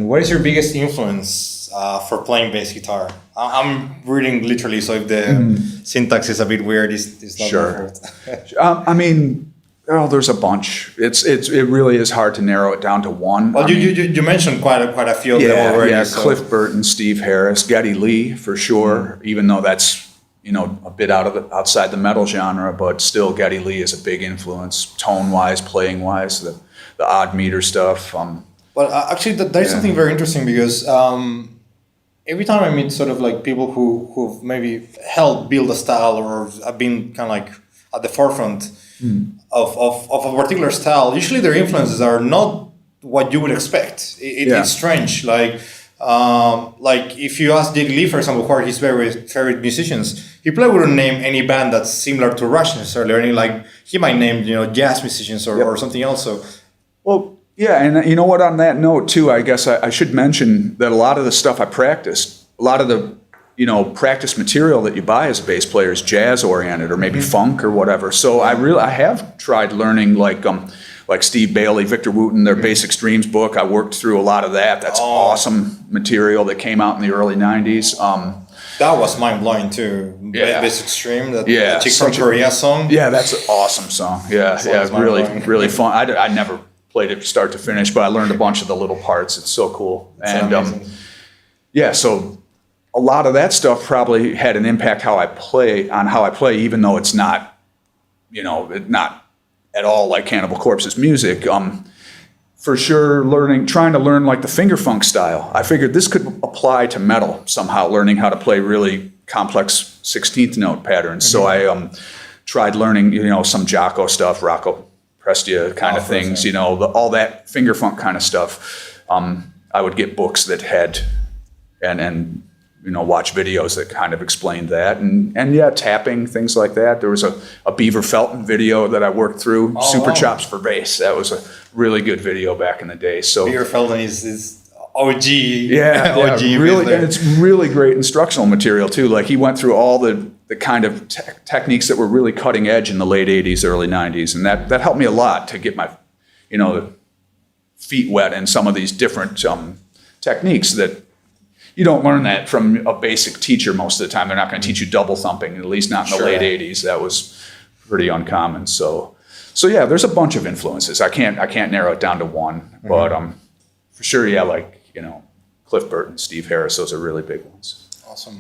What is your biggest influence for playing bass guitar? I'm reading literally, so if the syntax is a bit weird, it's not Sure. my fault. I mean, well, there's a bunch. It really is hard to narrow it down to one. Well, you mentioned quite a few of them already. Yeah, so. Cliff Burton, Steve Harris, Geddy Lee for sure. Even though that's a bit outside the metal genre, but still Geddy Lee is a big influence, tone wise, playing wise, the odd meter stuff. Well, actually, that is something very interesting because every time I meet sort of like people who've maybe helped build a style or have been kind of like at the forefront of a particular style, usually their influences are not what you would expect. It's strange. Like if you ask Dick Lee, for example, who are his favorite musicians, he probably wouldn't name any band that's similar to Rush necessarily, or any he might name jazz musicians or something else. So, well. Yeah, and you know what, on that note, too, I guess I should mention that a lot of the stuff I practiced, a lot of the, practice material that you buy as a bass player is jazz-oriented or maybe funk or whatever. So I have tried learning like Steve Bailey, Victor Wooten, their Bass Extremes book. I worked through a lot of that. That's awesome material that came out in the early 90s. That was mind-blowing, too. Yeah. Bass Extreme, that Chick from Korea song. Yeah, that's an awesome song. Yeah, really fun. I never played it start to finish, but I learned a bunch of the little parts. It's so cool. And so a lot of that stuff probably had an impact on how I play, even though it's not, not at all like Cannibal Corpse's music. For sure, trying to learn like the finger funk style. I figured this could apply to metal somehow, learning how to play really complex 16th note patterns. So I tried learning, some Jocko stuff, Rocco Prestia kind of things, all that finger funk kind of stuff. I would get books that had, and watch videos that kind of explained that, and tapping, things like that. There was a Beaver Felton video that I worked through, Super Chops for Bass. That was a really good video back in the day. So Beaver Felton is OG. OG really, and it's really great instructional material too. Like he went through all the kind of techniques that were really cutting edge in the late 80s, early 90s. And that helped me a lot to get my, feet wet in some of these different techniques that you don't learn that from a basic teacher most of the time. They're not going to teach you double thumping, at least not in the late 80s. That was pretty uncommon. So yeah, there's a bunch of influences. I can't narrow it down to one, but for sure, Cliff Burton, Steve Harris, those are really big ones. Awesome.